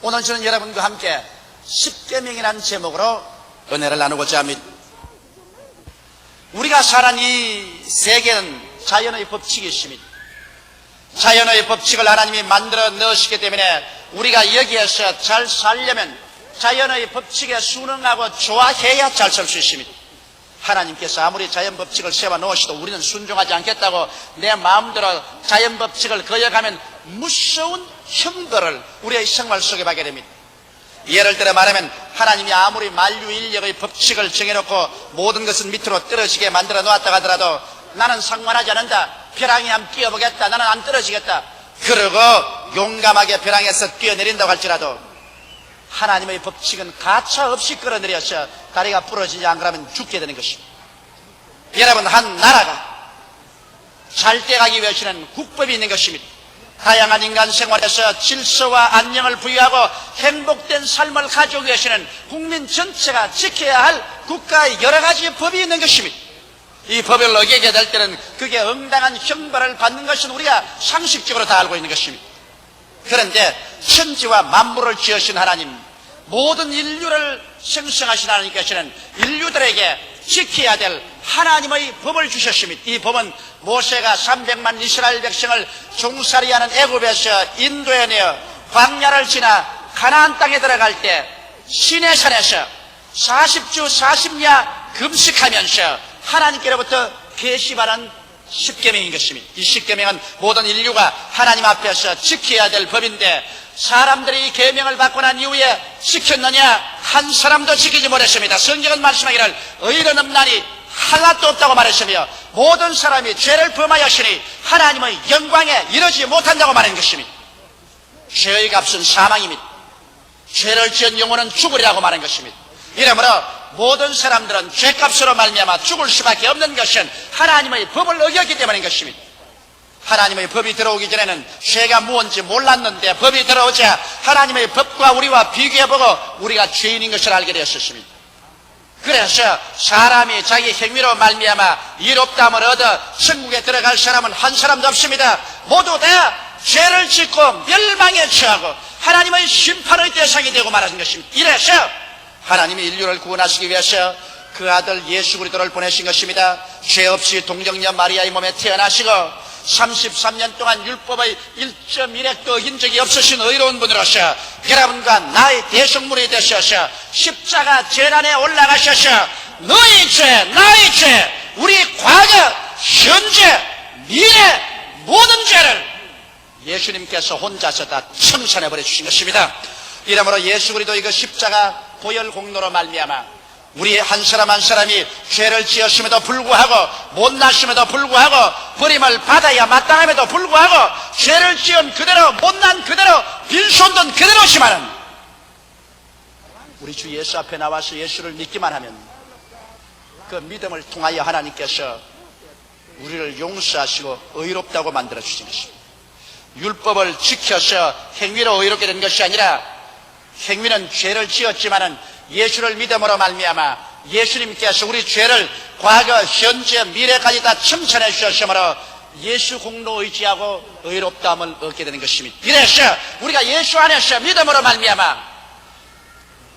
오늘 저는 여러분과 함께 십계명이라는 제목으로 은혜를 나누고자 합니다. 우리가 살아가는 이 세계는 자연의 법칙이 있습니다. 자연의 법칙을 하나님이 만들어 넣으시기 때문에 우리가 여기에서 잘 살려면 자연의 법칙에 순응하고 좋아해야 잘 살 수 있습니다. 하나님께서 아무리 자연 법칙을 세워 놓으시도 우리는 순종하지 않겠다고 내 마음대로 자연 법칙을 거역하면 무서운 형벌을 우리의 생활 속에 받게 됩니다. 예를 들어 말하면 하나님이 아무리 만유인력의 법칙을 정해놓고 모든 것은 밑으로 떨어지게 만들어 놓았다 하더라도 나는 상관하지 않는다. 벼랑에 한번 뛰어보겠다. 나는 안 떨어지겠다. 그러고 용감하게 벼랑에서 뛰어내린다고 할지라도 하나님의 법칙은 가차 없이 끌어내려서 다리가 부러지지 않으면 죽게 되는 것입니다. 여러분, 한 나라가 잘 돼가기 위해서는 국법이 있는 것입니다. 다양한 인간 생활에서 질서와 안녕을 부여하고 행복된 삶을 가져오기 위해서는 국민 전체가 지켜야 할 국가의 여러 가지 법이 있는 것입니다. 이 법을 어기게 될 때는 그게 응당한 형벌을 받는 것은 우리가 상식적으로 다 알고 있는 것입니다. 그런데 천지와 만물을 지으신 하나님, 모든 인류를 생성하신 하나님께서는 인류들에게 지켜야 될 하나님의 법을 주셨습니다. 이 법은 모세가 300만 이스라엘 백성을 종살이하는 애굽에서 인도에 내어 광야를 지나 가나안 땅에 들어갈 때 시내산에서 40주 40야 금식하면서 하나님께로부터 계시받은 십계명인 것입니다. 이 십계명은 모든 인류가 하나님 앞에서 지켜야 될 법인데 사람들이 이 계명을 받고 난 이후에 지켰느냐? 한 사람도 지키지 못했습니다. 성경은 말씀하기를 의인은 없나니 하나도 없다고 말했으며 모든 사람이 죄를 범하였으니 하나님의 영광에 이르지 못한다고 말한 것입니다. 죄의 값은 사망입니다. 죄를 지은 영혼은 죽으리라고 말한 것입니다. 이러므로 모든 사람들은 죄값으로 말미암아 죽을 수밖에 없는 것은 하나님의 법을 어겼기 때문인 것입니다. 하나님의 법이 들어오기 전에는 죄가 무엇인지 몰랐는데 법이 들어오자 하나님의 법과 우리와 비교해보고 우리가 죄인인 것을 알게 되었습니다. 그래서 사람이 자기 행위로 말미암아 이롭다함을 얻어 천국에 들어갈 사람은 한 사람도 없습니다. 모두 다 죄를 짓고 멸망에 처하고 하나님의 심판의 대상이 되고 말하는 것입니다. 이래서 하나님이 인류를 구원하시기 위해서 그 아들 예수 그리스도를 보내신 것입니다. 죄 없이 동정녀 마리아의 몸에 태어나시고 33년 동안 율법의 1.1획도 어긴 적이 없으신 의로운 분으로서 여러분과 나의 대성물이 되셔서 십자가 재단에 올라가셔서 너희 죄, 나의 죄, 우리 과거, 현재, 미래 모든 죄를 예수님께서 혼자서 다 청산해버려 주신 것입니다. 이러므로 예수 그리스도의 그 십자가 보혈 공로로 말미암아 우리 한 사람 한 사람이 죄를 지었음에도 불구하고 못났음에도 불구하고 버림을 받아야 마땅함에도 불구하고 죄를 지은 그대로 못난 그대로 빈손든 그대로지만은 우리 주 예수 앞에 나와서 예수를 믿기만 하면 그 믿음을 통하여 하나님께서 우리를 용서하시고 의롭다고 만들어 주신 것입니다. 율법을 지켜서 행위로 의롭게 된 것이 아니라 행위는 죄를 지었지만은 예수를 믿음으로 말미암아 예수님께서 우리 죄를 과거, 현재, 미래까지 다 첨찬해 주셨으므로 예수 공로 의지하고 의롭다함을 얻게 되는 것입니다. 이래서 우리가 예수 안에서 믿음으로 말미암아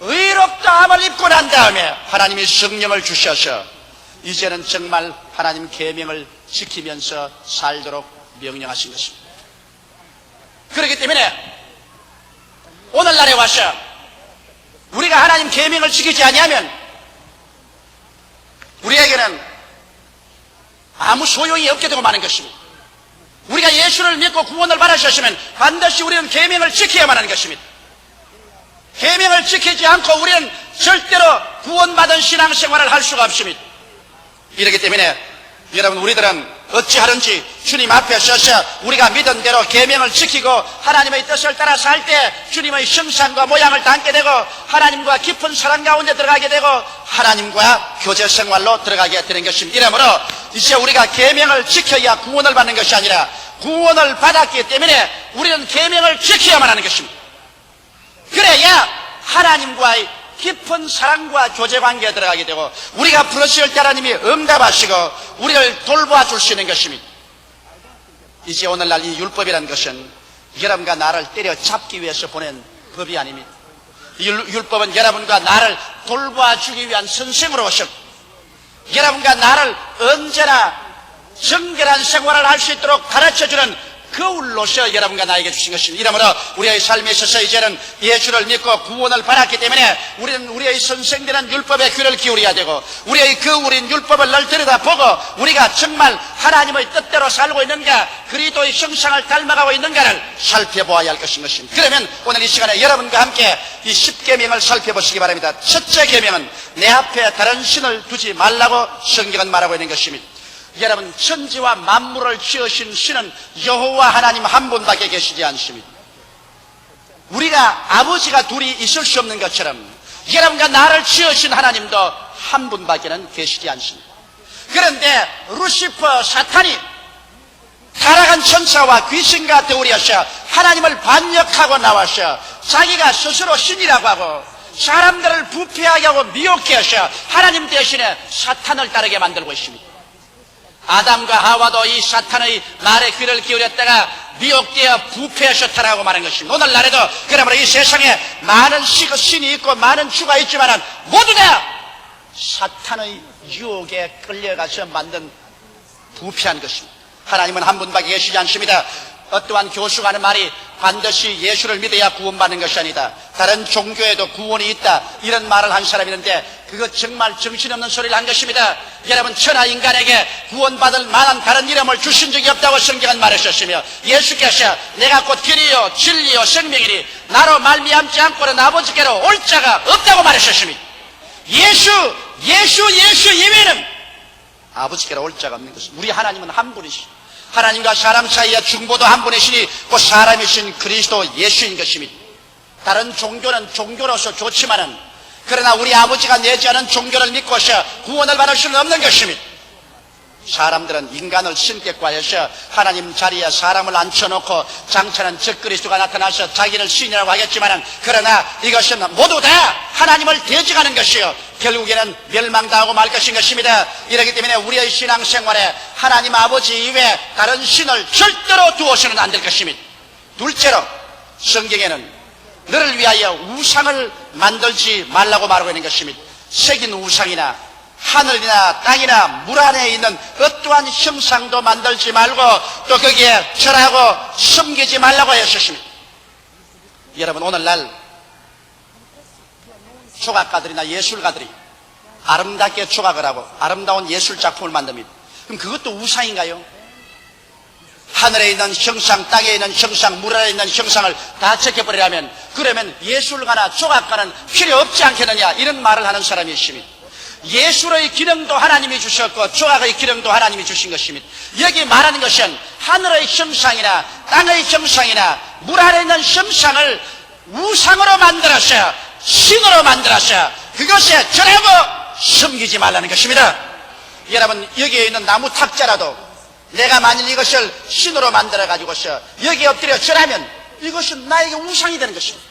의롭다함을 입고 난 다음에 하나님이 성령을 주셔서 이제는 정말 하나님 계명을 지키면서 살도록 명령하신 것입니다. 그렇기 때문에 오늘날에 와서 우리가 하나님 계명을 지키지 아니하면 우리에게는 아무 소용이 없게 되고 마는 것입니다. 우리가 예수를 믿고 구원을 받으셨으면 반드시 우리는 계명을 지켜야만 하는 것입니다. 계명을 지키지 않고 우리는 절대로 구원받은 신앙생활을 할 수가 없습니다. 이렇기 때문에 여러분, 우리들은 어찌하든지 주님 앞에 서서 우리가 믿은 대로 계명을 지키고 하나님의 뜻을 따라 살 때 주님의 형상과 모양을 담게 되고 하나님과 깊은 사랑 가운데 들어가게 되고 하나님과 교제 생활로 들어가게 되는 것입니다. 이러므로 이제 우리가 계명을 지켜야 구원을 받는 것이 아니라 구원을 받았기 때문에 우리는 계명을 지켜야만 하는 것입니다. 그래야 하나님과의 깊은 사랑과 교제관계에 들어가게 되고 우리가 부르실 때 하나님이 응답하시고 우리를 돌보아 줄 수 있는 것입니다. 이제 오늘날 이 율법이라는 것은 여러분과 나를 때려잡기 위해서 보낸 법이 아닙니다. 율법은 여러분과 나를 돌봐주기 위한 선생으로 오셨고, 여러분과 나를 언제나 정결한 생활을 할 수 있도록 가르쳐주는 거울로서 여러분과 나에게 주신 것입니다. 이러므로 우리의 삶에 있어서 이제는 예수를 믿고 구원을 받았기 때문에 우리는 우리의 선생되는 율법에 귀를 기울여야 되고, 우리의 그 우린 율법을 늘 들여다보고 우리가 정말 하나님의 뜻대로 살고 있는가, 그리스도의 형상을 닮아가고 있는가를 살펴보아야 할 것인 것입니다. 그러면 오늘 이 시간에 여러분과 함께 이 10계명을 살펴보시기 바랍니다. 첫째 계명은 내 앞에 다른 신을 두지 말라고 성경은 말하고 있는 것입니다. 여러분, 천지와 만물을 지으신 신은 여호와 하나님 한 분밖에 계시지 않습니다. 우리가 아버지가 둘이 있을 수 없는 것처럼 여러분과 나를 지으신 하나님도 한 분밖에는 계시지 않습니다. 그런데 루시퍼 사탄이 타락한 천사와 귀신과 더불어서 하나님을 반역하고 나와서 자기가 스스로 신이라고 하고 사람들을 부패하게 하고 미혹해 하셔 하나님 대신에 사탄을 따르게 만들고 있습니다. 아담과 하와도 이 사탄의 말에 귀를 기울였다가 미혹되어 부패하셨다라고 말한 것입니다. 오늘날에도 그러므로 이 세상에 많은 신이 있고 많은 주가 있지만 모두 다 사탄의 유혹에 끌려가서 만든 부패한 것입니다. 하나님은 한 분밖에 계시지 않습니다. 어떠한 교수가 하는 말이 반드시 예수를 믿어야 구원받는 것이 아니다, 다른 종교에도 구원이 있다, 이런 말을 한 사람이 있는데 그거 정말 정신없는 소리를 한 것입니다. 여러분, 천하 인간에게 구원받을 만한 다른 이름을 주신 적이 없다고 성경은 말하셨으며, 예수께서 내가 곧 길이요 진리요 생명이니 나로 말미암지 않고는 아버지께로 올 자가 없다고 말하셨습니다. 예수 이외에는 아버지께로 올 자가 없는 것입니다. 우리 하나님은 한 분이시죠. 하나님과 사람 사이의 중보도 한 분이시니 곧 사람이신 그리스도 예수인 것입니다. 다른 종교는 종교로서 좋지만은 그러나 우리 아버지가 내지 않은 종교를 믿고서 구원을 받을 수는 없는 것입니다. 사람들은 인간을 신께 꽈여서 하나님 자리에 사람을 앉혀놓고 장차는 적그리스도가 나타나서 자기를 신이라고 하겠지만, 그러나 이것은 모두 다 하나님을 대적하는 것이요 결국에는 멸망당하고 말 것인 것입니다. 이렇기 때문에 우리의 신앙생활에 하나님 아버지 이외에 다른 신을 절대로 두어서는 안 될 것입니다. 둘째로 성경에는 너를 위하여 우상을 만들지 말라고 말하고 있는 것입니다. 새긴 우상이나 하늘이나 땅이나 물 안에 있는 어떠한 형상도 만들지 말고 또 거기에 절하고 섬기지 말라고 했었습니다. 여러분, 오늘날 조각가들이나 예술가들이 아름답게 조각을 하고 아름다운 예술작품을 만듭니다. 그럼 그것도 우상인가요? 하늘에 있는 형상, 땅에 있는 형상, 물 안에 있는 형상을 다 제껴버리라면, 그러면 예술가나 조각가는 필요 없지 않겠느냐, 이런 말을 하는 사람이 있습니다. 예술의 기능도 하나님이 주셨고 조각의 기능도 하나님이 주신 것입니다. 여기 말하는 것은 하늘의 형상이나 땅의 형상이나 물 안에 있는 형상을 우상으로 만들어서 신으로 만들어서 그것에 절하고 섬기지 말라는 것입니다. 여러분, 여기에 있는 나무 탁자라도 내가 만일 이것을 신으로 만들어 가지고서 여기에 엎드려 절하면 이것은 나에게 우상이 되는 것입니다.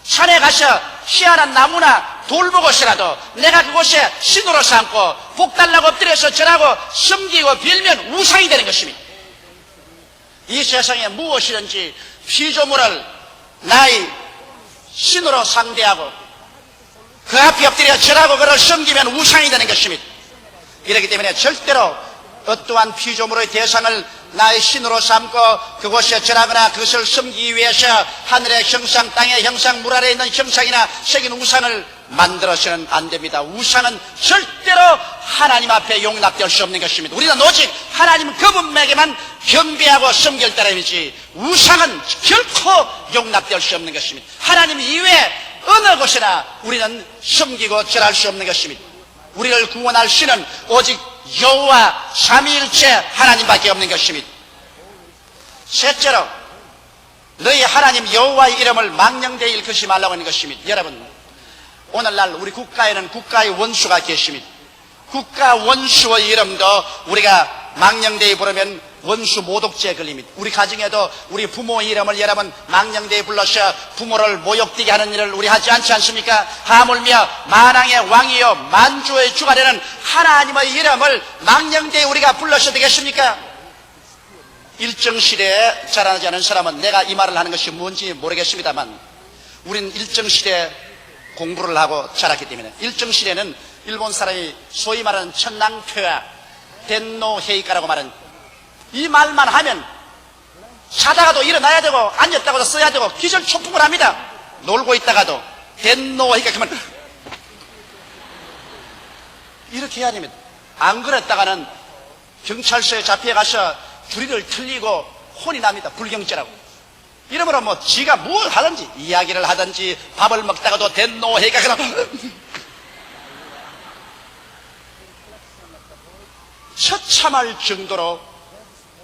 산에 가서 희한한 나무나 돌 보고서라도 내가 그곳에 신으로 삼고 복 달라고 엎드려서 절하고 섬기고 빌면 우상이 되는 것입니다. 이 세상에 무엇이든지 피조물을 나의 신으로 상대하고 그 앞에 엎드려 절하고 그를 섬기면 우상이 되는 것입니다. 이렇기 때문에 절대로 어떠한 피조물의 대상을 나의 신으로 삼고 그곳에 절하거나 그것을 섬기기 위해서 하늘의 형상, 땅의 형상, 물 아래에 있는 형상이나 새긴 우상을 만들어서는 안 됩니다. 우상은 절대로 하나님 앞에 용납될 수 없는 것입니다. 우리는 오직 하나님 그분에게만 경배하고 섬길 따름이지 우상은 결코 용납될 수 없는 것입니다. 하나님 이외에 어느 곳이나 우리는 섬기고 절할 수 없는 것입니다. 우리를 구원할 신은 오직 여호와 삼위일체 하나님밖에 없는 것입니다. 셋째로 너희 하나님 여호와의 이름을 망령되이 일컫지 말라고 하는 것입니다. 여러분, 오늘날 우리 국가에는 국가의 원수가 계십니다. 국가 원수의 이름도 우리가 망령되이 부르면 원수 모독죄에 걸립니다. 우리 가정에도 우리 부모의 이름을 여러분 망령되이 불러서 부모를 모욕되게 하는 일을 우리 하지 않지 않습니까? 하물며 만왕의 왕이요 만주의 주가 되는 하나님의 이름을 망령되이 우리가 불러서 되겠습니까? 일정 시대에 자라나지 않은 사람은 내가 이 말을 하는 것이 뭔지 모르겠습니다만 우린 일정 시대에 공부를 하고 자랐기 때문에 일정 시대는 일본 사람이 소위 말하는 천낭표야 덴노 헤이카라고 말하는 이 말만 하면 자다가도 일어나야 되고 앉았다가도 써야 되고 기절초풍을 합니다. 놀고 있다가도 덴노 헤이카 그러면 이렇게 해야 됩니다. 안 그랬다가는 경찰서에 잡혀가서 주리를 틀리고 혼이 납니다. 불경죄라고. 이러므로 뭐 지가 뭘 하든지 이야기를 하든지 밥을 먹다가도 덴노 헤이카 그러면 처참할 정도로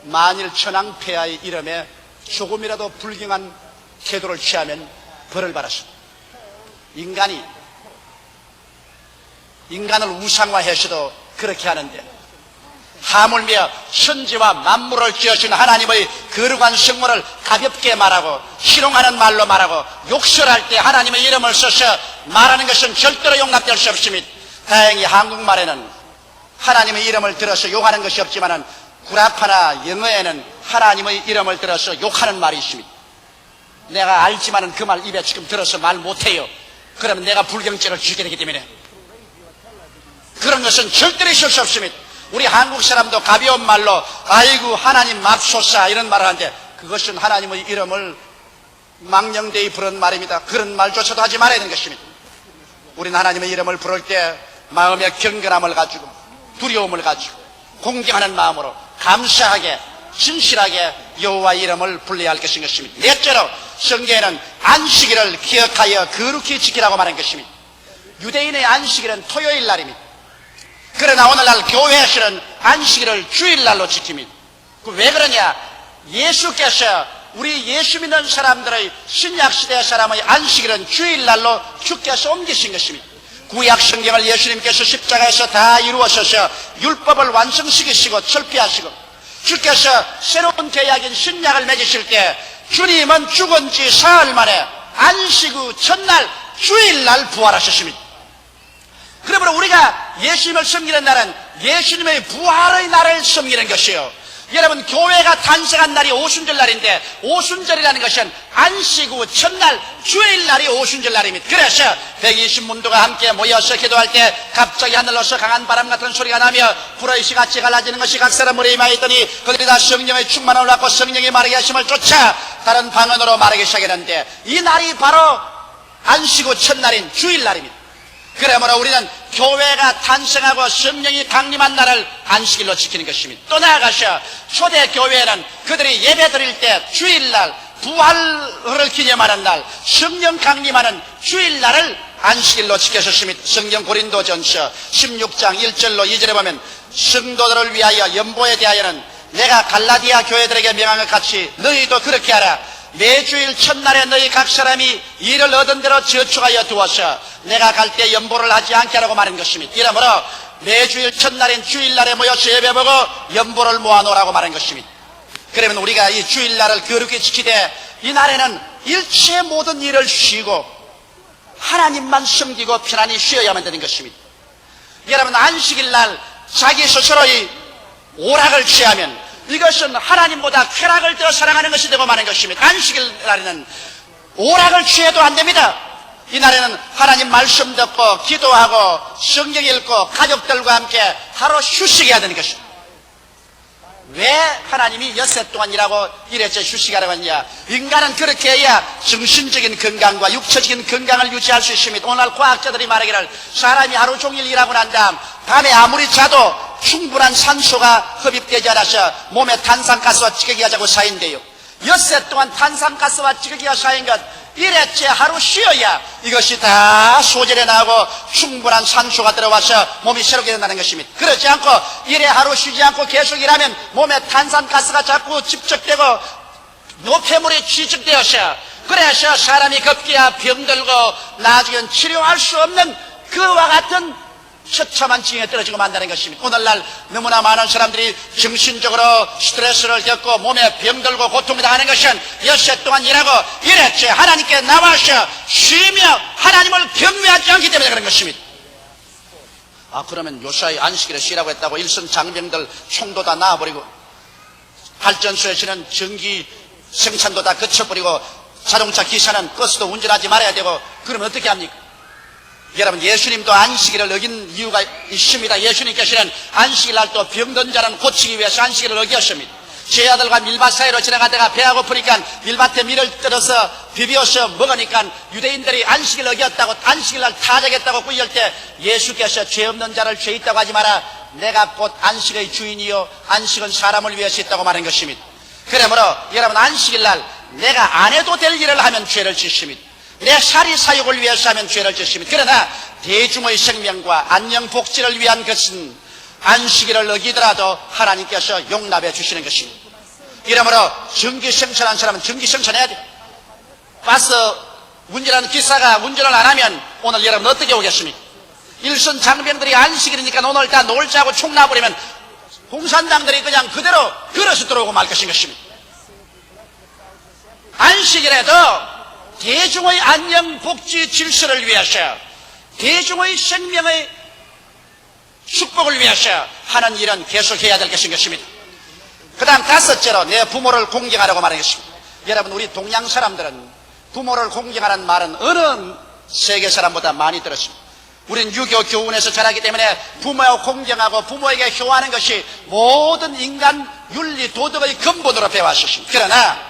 만일 천황폐하의 이름에 조금이라도 불경한 태도를 취하면 벌을 받았습니다. 인간을 우상화해서도 그렇게 하는데 하물며 천지와 만물을 지으신 하나님의 거룩한 성물을 가볍게 말하고 희롱하는 말로 말하고 욕설할 때 하나님의 이름을 써서 말하는 것은 절대로 용납될 수 없습니다. 다행히 한국말에는 하나님의 이름을 들어서 욕하는 것이 없지만 구라파나 영어에는 하나님의 이름을 들어서 욕하는 말이 있습니다. 내가 알지만 그 말 입에 지금 들어서 말 못해요. 그러면 내가 불경죄를 지게 되기 때문에 그런 것은 절대로 있을 수 없습니다. 우리 한국 사람도 가벼운 말로 아이고 하나님 맙소사 이런 말을 하는데 그것은 하나님의 이름을 망령되이 부른 말입니다. 그런 말조차도 하지 말아야 되는 것입니다. 우리는 하나님의 이름을 부를 때 마음의 경건함을 가지고 두려움을 가지고 공경하는 마음으로 감사하게 진실하게 여호와의 이름을 불러야 할 것인 것입니다. 넷째로 성경에는 안식일을 기억하여 거룩히 지키라고 말한 것입니다. 유대인의 안식일은 토요일 날입니다. 그러나 오늘날 교회에서는 안식일을 주일날로 지킵니다. 왜 그러냐? 예수께서 우리 예수 믿는 사람들의 신약시대 사람의 안식일은 주일날로 주께서 옮기신 것입니다. 구약 성경을 예수님께서 십자가에서 다 이루어서서 율법을 완성시키시고 철폐하시고 주께서 새로운 계약인 신약을 맺으실 때 주님은 죽은 지 사흘 만에 안식 후 첫날 주일날 부활하셨습니다. 그러므로 우리가 예수님을 섬기는 날은 예수님의 부활의 날을 섬기는 것이요. 여러분 교회가 탄생한 날이 오순절날인데 오순절이라는 것은 안식 후 첫날 주일날이 오순절날입니다. 그래서 120문도가 함께 모여서 기도할 때 갑자기 하늘로서 강한 바람 같은 소리가 나며 불의 시같이 갈라지는 것이 각 사람 머리에 임하였더니 그들이 다 성령의 충만을 받고 성령이 말하게 하심을 쫓아 다른 방언으로 말하기 시작했는데 이 날이 바로 안식 후 첫날인 주일날입니다. 그러므로 우리는 교회가 탄생하고 성령이 강림한 날을 안식일로 지키는 것입니다. 또 나아가서 초대교회는 그들이 예배 드릴 때 주일날 부활을 기념하는 날 성령 강림하는 주일날을 안식일로 지켰습니다. 성경 고린도전서 16장 1절로 2절에 보면 성도들을 위하여 연보에 대하여는 내가 갈라디아 교회들에게 명한 것 같이 너희도 그렇게 하라. 매주일 첫날에 너희 각 사람이 일을 얻은 대로 저축하여 두어서 내가 갈 때 연보를 하지 않게 하라고 말한 것입니다. 이러므로 매주일 첫날인 주일날에 모여서 예배보고 연보를 모아놓으라고 말한 것입니다. 그러면 우리가 이 주일날을 거룩히 지키되 이 날에는 일체 모든 일을 쉬고 하나님만 섬기고 편안히 쉬어야만 되는 것입니다. 여러분 안식일날 자기 스스로의 오락을 취하면 이것은 하나님보다 쾌락을 더 사랑하는 것이 되고 마는 것입니다. 안식일 날에는 오락을 취해도 안 됩니다. 이 날에는 하나님 말씀 듣고 기도하고 성경 읽고 가족들과 함께 하루 휴식해야 되는 것입니다. 왜 하나님이 엿새 동안 일하고 일회째 휴식하라고 하느냐? 인간은 그렇게 해야 정신적인 건강과 육체적인 건강을 유지할 수 있습니다. 오늘 과학자들이 말하기를 사람이 하루 종일 일하고 난 다음 밤에 아무리 자도 충분한 산소가 흡입되지 않아서 몸에 탄산가스와 찌꺼기가 자꾸 쌓인대요. 엿새 동안 탄산가스와 찌꺼기가 쌓인 것 일회째 하루 쉬어야 이것이 다 소절에 나오고 충분한 산소가 들어와서 몸이 새롭게 된다는 것입니다. 그렇지 않고 일회 하루 쉬지 않고 계속 일하면 몸에 탄산가스가 자꾸 집적되고 노폐물이 취직되어서 그래서 사람이 급기야 병들고 나중엔 치료할 수 없는 그와 같은 처참한 징에 떨어지고 만다는 것입니다. 오늘날 너무나 많은 사람들이 정신적으로 스트레스를 겪고 몸에 병들고 고통이 당하는 것은 엿새 동안 일하고 일회째 하나님께 나와서 쉬며 하나님을 경외하지 않기 때문에 그런 것입니다. 그러면 요사이 안식일에 쉬라고 했다고 일선 장병들 총도 다 나와버리고 발전소에서는 전기 생산도 다 그쳐버리고 자동차 기사는 버스도 운전하지 말아야 되고 그러면 어떻게 합니까? 여러분, 예수님도 안식일을 어긴 이유가 있습니다. 예수님께서는 안식일날 또 병든 자는 고치기 위해서 안식일을 어겼습니다. 제 아들과 밀밭 사이로 지나가다가 배가 고프니까 밀밭에 밀을 떨어서 비벼서 먹으니까 유대인들이 안식일을 어겼다고, 안식일날 타작했다고 꾸짖을 때 예수께서 죄 없는 자를 죄 있다고 하지 마라, 내가 곧 안식의 주인이요 안식은 사람을 위해서 있다고 말한 것입니다. 그러므로 여러분, 안식일날 내가 안 해도 될 일을 하면 죄를 짓습니다. 내 사리 사욕을 위해서 하면 죄를 짓습니다. 그러나 대중의 생명과 안녕 복지를 위한 것은 안식일을 어기더라도 하나님께서 용납해 주시는 것입니다. 이러므로 전기생산한 사람은 전기생산해야 돼. 버스 운전하는 기사가 운전을 안 하면 오늘 여러분 어떻게 오겠습니까? 일선 장병들이 안식일이니까 오늘 다 놀자고 총 놔버리면 공산당들이 그냥 그대로 걸어서 들어오고 말 것입니다. 안식일에도 대중의 안녕 복지 질서를 위해서, 대중의 생명의 축복을 위해서 하는 일은 계속해야 될 것입니다. 그 다음 다섯째로 내 부모를 공경하라고 말하겠습니다. 여러분, 우리 동양 사람들은 부모를 공경하라는 말은 어느 세계 사람보다 많이 들었습니다. 우리는 유교 교훈에서 자라기 때문에 부모를 공경하고 부모에게 효하는 것이 모든 인간 윤리 도덕의 근본으로 배워왔습니다. 그러나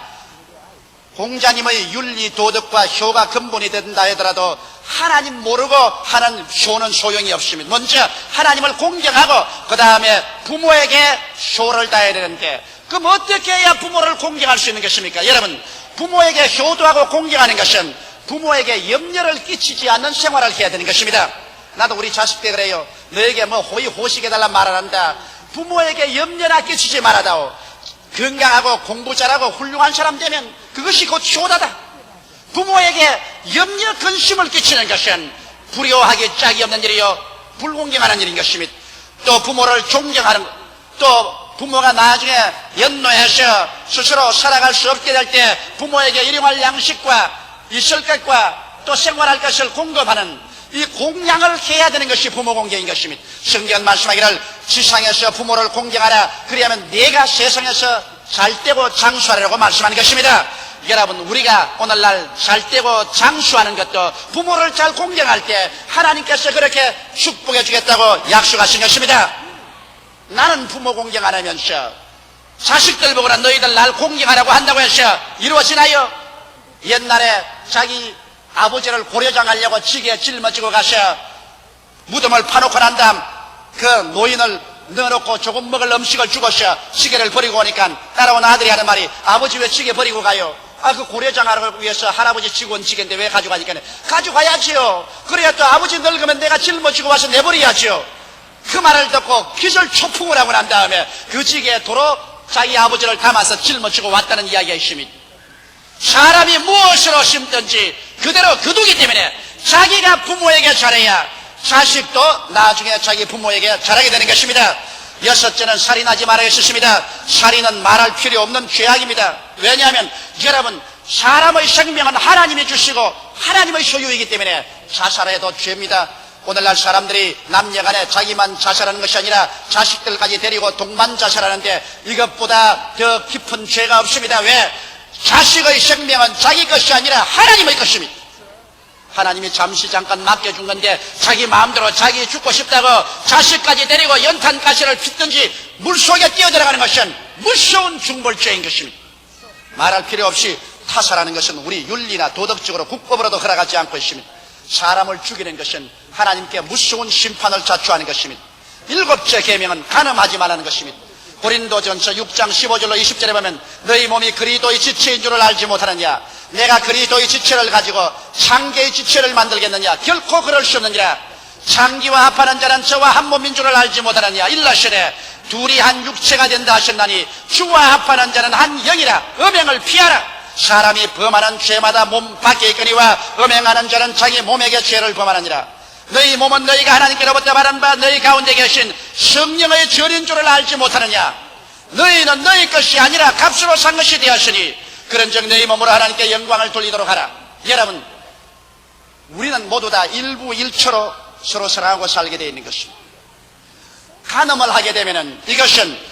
공자님의 윤리 도덕과 효가 근본이 된다 하더라도 하나님 모르고 하는 효는 소용이 없습니다. 먼저 하나님을 공경하고 그 다음에 부모에게 효를 다해야 되는데, 그럼 어떻게 해야 부모를 공경할 수 있는 것입니까? 여러분, 부모에게 효도하고 공경하는 것은 부모에게 염려를 끼치지 않는 생활을 해야 되는 것입니다. 나도 우리 자식들 그래요. 너에게 뭐 호의호식해달란 말을 한다. 부모에게 염려나 끼치지 말아다오. 건강하고 공부 잘하고 훌륭한 사람 되면 그것이 곧 효다다. 부모에게 염려 근심을 끼치는 것은 불효하기 짝이 없는 일이요 불공경하는 일인 것입니다. 또 부모를 존경하는 것, 또 부모가 나중에 연노해서 스스로 살아갈 수 없게 될 때 부모에게 일용할 양식과 있을 것과 또 생활할 것을 공급하는 이 공양을 해야 되는 것이 부모 공경인 것입니다. 성경 말씀하기를 지상에서 부모를 공경하라, 그리하면 내가 세상에서 잘되고 장수하라고 말씀하는 것입니다. 여러분, 우리가 오늘날 잘되고 장수하는 것도 부모를 잘 공경할 때 하나님께서 그렇게 축복해 주겠다고 약속하신 것입니다. 나는 부모 공경 안 하면서 자식들 보거나 너희들 날 공경하라고 한다고 해서 이루어지나요? 옛날에 자기 아버지를 고려장 하려고 지게에 짊어지고 가서 무덤을 파놓고 난 다음 그 노인을 넣어놓고 조금 먹을 음식을 주고서 지게를 버리고 오니까 따라온 아들이 하는 말이, 아버지 왜 지게 버리고 가요? 그 고려장하기 위해서 할아버지 지고 온 지게인데 왜 가져가니까, 가져가야지요. 그래야 또 아버지 늙으면 내가 짊어지고 와서 내버려야지요. 그 말을 듣고 기절초풍을 하고 난 다음에 그 지게에 도로 자기 아버지를 담아서 짊어지고 왔다는 이야기가 있습니다. 사람이 무엇으로 심든지 그대로 거두기 때문에 자기가 부모에게 잘해야 자식도 나중에 자기 부모에게 잘하게 되는 것입니다. 여섯째는 살인하지 말아야 했습니다. 살인은 말할 필요 없는 죄악입니다. 왜냐하면 여러분, 사람의 생명은 하나님이 주시고 하나님의 소유이기 때문에 자살해도 죄입니다. 오늘날 사람들이 남녀간에 자기만 자살하는 것이 아니라 자식들까지 데리고 동반 자살하는데 이것보다 더 깊은 죄가 없습니다. 왜? 자식의 생명은 자기 것이 아니라 하나님의 것입니다. 하나님이 잠시 잠깐 맡겨준 건데 자기 마음대로 자기 죽고 싶다고 자식까지 데리고 연탄가시를 핏든지 물속에 뛰어들어가는 것은 무서운 중벌죄인 것입니다. 말할 필요 없이 타살하는 것은 우리 윤리나 도덕적으로 국법으로도 허락하지 않고 있습니다. 사람을 죽이는 것은 하나님께 무서운 심판을 자초하는 것입니다. 일곱째 계명은 간음하지 말라는 것입니다. 고린도전서 6장 15절로 20절에 보면 너희 몸이 그리스도의 지체인 줄을 알지 못하느냐, 내가 그리스도의 지체를 가지고 창기의 지체를 만들겠느냐, 결코 그럴 수 없느니라. 창기와 합하는 자는 저와 한 몸인 줄을 알지 못하느냐, 일러시되 둘이 한 육체가 된다 하셨나니 주와 합하는 자는 한 영이라. 음행을 피하라. 사람이 범하는 죄마다 몸 밖에 있거니와 음행하는 자는 자기 몸에게 죄를 범하느니라. 너희 몸은 너희가 하나님께로부터 받은 바 너희 가운데 계신 성령의 절인 줄을 알지 못하느냐. 너희는 너희 것이 아니라 값으로 산 것이 되었으니 그런즉 너희 몸으로 하나님께 영광을 돌리도록 하라. 여러분, 우리는 모두 다 일부일처로 서로 사랑하고 살게 되어 있는 것입니다. 간음을 하게 되면은 이것은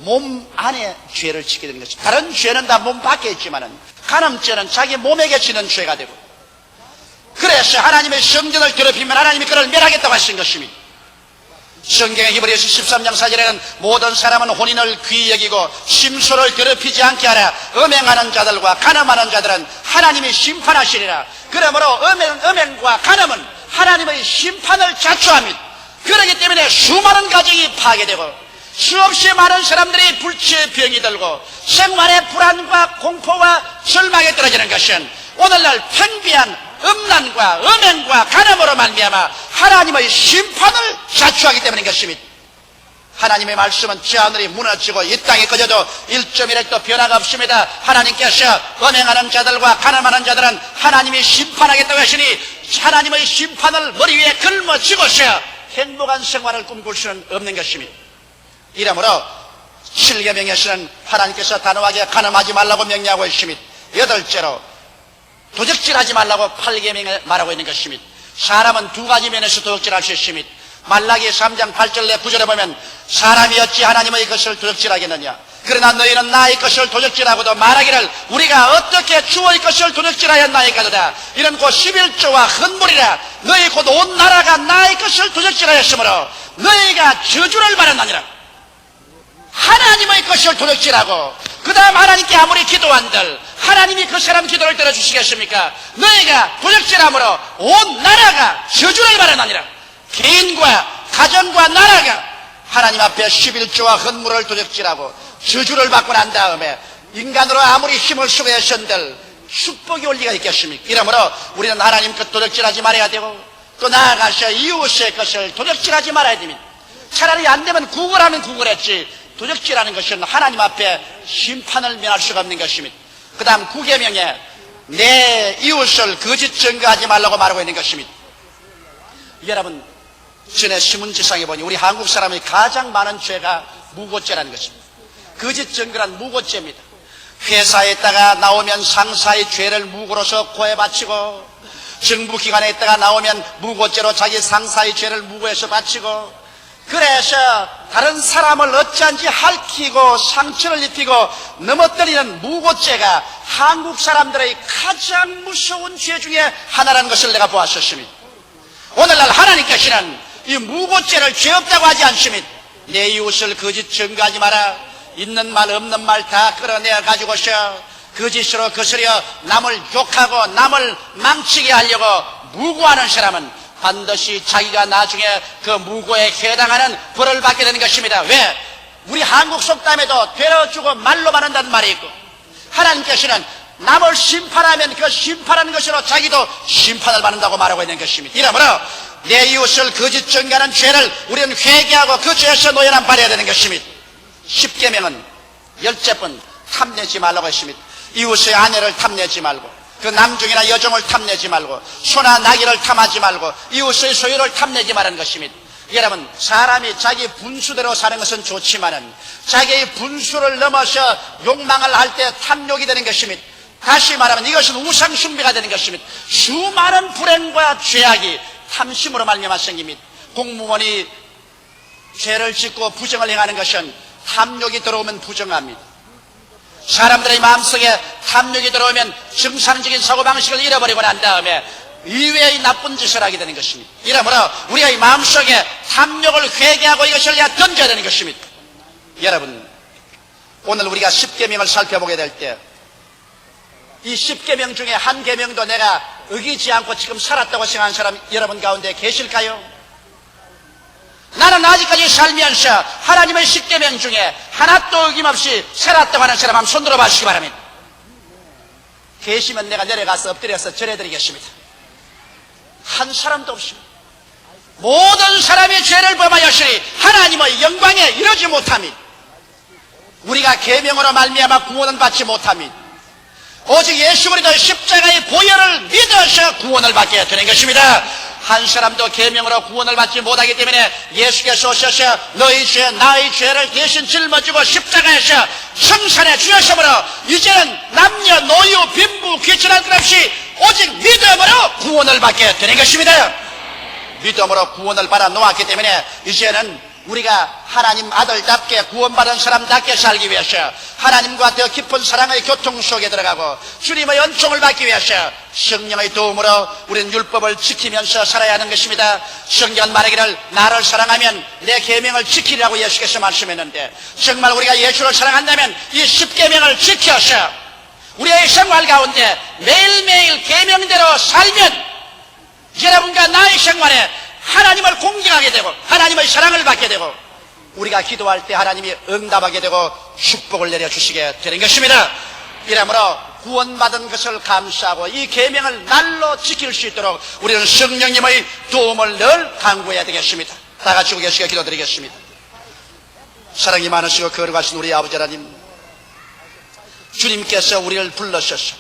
몸 안에 죄를 지게 되는 것입니다. 다른 죄는 다 몸 밖에 있지만은 간음죄는 자기 몸에게 지는 죄가 되고, 그래서 하나님의 성전을 더럽히면 하나님이 그를 멸하겠다고 하신 것입니다. 성경의 히브리서 13장 4절에는 모든 사람은 혼인을 귀히 여기고 심소를 더럽히지 않게 하라. 음행하는 자들과 간음하는 자들은 하나님이 심판하시리라. 그러므로 음행과 간음은 하나님의 심판을 자초합니다. 그렇기 때문에 수많은 가정이 파괴되고 수없이 많은 사람들이 불치의 병이 들고 생활의 불안과 공포와 절망에 떨어지는 것은 오늘날 편비한 음란과 음행과 간음으로 말미암아 하나님의 심판을 자초하기 때문인 것입니다. 하나님의 말씀은 저 하늘이 무너지고 이 땅이 꺼져도 1.1획도 변화가 없습니다. 하나님께서 음행하는 자들과 간음하는 자들은 하나님이 심판하겠다고 하시니 하나님의 심판을 머리 위에 걸머쥐고서 행복한 생활을 꿈꿀 수는 없는 것입니다. 이러므로 7계명에서는 하나님께서 단호하게 간음하지 말라고 명령하고 있습니다. 8째로 도적질하지 말라고 8계명에 말하고 있는 것입니다. 사람은 두 가지 면에서 도적질할 수 있습니다. 말라기 3장 8절 내 9절에 보면 사람이 어찌 하나님의 것을 도적질하겠느냐, 그러나 너희는 나의 것을 도적질하고도 말하기를 우리가 어떻게 주의 것을 도적질하였나이까도다. 이런 곧 11조와 헌물이라. 너희 곧 온 나라가 나의 것을 도적질하였으므로 너희가 저주를 받았느니라. 하나님의 것을 도적질하고 그 다음 하나님께 아무리 기도한들 하나님이 그 사람 기도를 들어주시겠습니까? 너희가 도적질함으로 온 나라가 저주를 받았느니라. 개인과 가정과 나라가 하나님 앞에 11조와 헌물을 도적질하고 저주를 받고 난 다음에 인간으로 아무리 힘을 쓰고 해선들 축복이 올 리가 있겠습니까? 이러므로 우리는 하나님 것 도적질하지 말아야 되고 또 나아가서 이웃의 것을 도적질하지 말아야 됩니다. 차라리 안 되면 구걸하면 구걸했지 도적질하는 것은 하나님 앞에 심판을 면할 수가 없는 것입니다. 그 다음 9계명에 내 이웃을 거짓 증거하지 말라고 말하고 있는 것입니다. 여러분, 전에 신문지상에 보니 우리 한국 사람이 가장 많은 죄가 무고죄라는 것입니다. 거짓 증거란 무고죄입니다. 회사에 있다가 나오면 상사의 죄를 무고로서 고해 바치고, 정부기관에 있다가 나오면 무고죄로 자기 상사의 죄를 무고해서 바치고, 그래서 다른 사람을 어찌한지 핥히고 상처를 입히고 넘어뜨리는 무고죄가 한국 사람들의 가장 무서운 죄 중에 하나라는 것을 내가 보았었습니다. 오늘날 하나님께서는 이 무고죄를 죄 없다고 하지 않습니다. 내 이웃을 거짓 증거하지 마라. 있는 말 없는 말 다 끌어내어 가지고서 거짓으로 거스려 남을 욕하고 남을 망치게 하려고 무고하는 사람은 반드시 자기가 나중에 그 무고에 해당하는 벌을 받게 되는 것입니다. 왜? 우리 한국 속담에도 되어주고 말로만 한다는 말이 있고, 하나님께서는 남을 심판하면 그 심판하는 것으로 자기도 심판을 받는다고 말하고 있는 것입니다. 이러므로 내 이웃을 거짓 증거하는 죄를 우리는 회개하고 그 죄에서 노연함 받아야 되는 것입니다. 10계명은 10번 탐내지 말라고 했습니다. 이웃의 아내를 탐내지 말고, 그 남중이나 여종을 탐내지 말고, 소나 나귀를 탐하지 말고, 이웃의 소유를 탐내지 말라는 것입니다. 여러분, 사람이 자기 분수대로 사는 것은 좋지만은 자기의 분수를 넘어서 욕망을 할 때 탐욕이 되는 것입니다. 다시 말하면 이것은 우상 숭배가 되는 것입니다. 수많은 불행과 죄악이 탐심으로 말미암아 생깁니다. 공무원이 죄를 짓고 부정을 행하는 것은 탐욕이 들어오면 부정합니다. 사람들의 마음속에 탐욕이 들어오면 정상적인 사고방식을 잃어버리고 난 다음에 이외의 나쁜 짓을 하게 되는 것입니다. 이러므로 우리가 이 마음속에 탐욕을 회개하고 이것을 던져야 되는 것입니다. 여러분, 오늘 우리가 10계명을 살펴보게 될 때 이 10계명 중에 한 계명도 내가 어기지 않고 지금 살았다고 생각하는 사람 여러분 가운데 계실까요? 나는 아직까지 살면서 하나님의 10계명 중에 하나도 어김없이 살았다고 하는 사람 한번 손 들어봐 주시기 바랍니다. 계시면 내가 내려가서 엎드려서 절해드리겠습니다. 한 사람도 없습니다. 모든 사람이 죄를 범하였으니 하나님의 영광에 이르지 못함이, 우리가 계명으로 말미암아 구원은 받지 못함이, 오직 예수 그리스도의 십자가의 보혈을 믿어서 구원을 받게 되는 것입니다. 한 사람도 계명으로 구원을 받지 못하기 때문에 예수께서 오셔서 너희 죄 나의 죄를 대신 짊어지고 십자가에서 성산해 주셨으므로 이제는 남녀 노유 빈부 귀천할 것 없이 오직 믿음으로 구원을 받게 되는 것입니다. 믿음으로 구원을 받아 놓았기 때문에 이제는 우리가 하나님 아들답게 구원받은 사람답게 살기 위해서 하나님과 더 깊은 사랑의 교통 속에 들어가고 주님의 은총을 받기 위해서 성령의 도움으로 우리는 율법을 지키면서 살아야 하는 것입니다. 성경은 말하기를 나를 사랑하면 내 계명을 지키라고 예수께서 말씀했는데, 정말 우리가 예수를 사랑한다면 이 10계명을 지켜서 우리의 생활 가운데 매일매일 계명대로 살면 여러분과 나의 생활에 하나님을 공경하게 되고 하나님의 사랑을 받게 되고 우리가 기도할 때 하나님이 응답하게 되고 축복을 내려주시게 되는 것입니다. 이러므로 구원받은 것을 감사하고 이 계명을 날로 지킬 수 있도록 우리는 성령님의 도움을 늘 간구해야 되겠습니다. 다 같이 우리가 기도드리겠습니다. 사랑이 많으시고 거룩하신 우리 아버지 하나님, 주님께서 우리를 불러셔서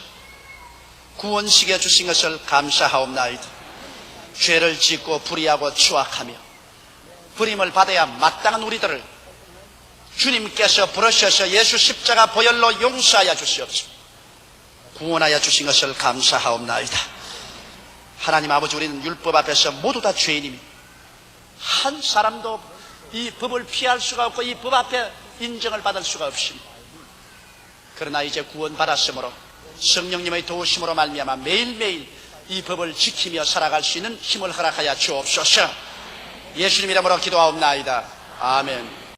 구원시켜 주신 것을 감사하옵나이다. 죄를 짓고 불의하고 추악하며 버림을 받아야 마땅한 우리들을 주님께서 부르셔서 예수 십자가 보혈로 용서하여 주시옵소서. 구원하여 주신 것을 감사하옵나이다. 하나님 아버지, 우리는 율법 앞에서 모두 다 죄인입니다. 한 사람도 이 법을 피할 수가 없고 이 법 앞에 인정을 받을 수가 없습니다. 그러나 이제 구원받았으므로 성령님의 도우심으로 말미암아 매일매일 이 법을 지키며 살아갈 수 있는 힘을 허락하여 주옵소서. 예수님 이름으로 기도하옵나이다. 아멘.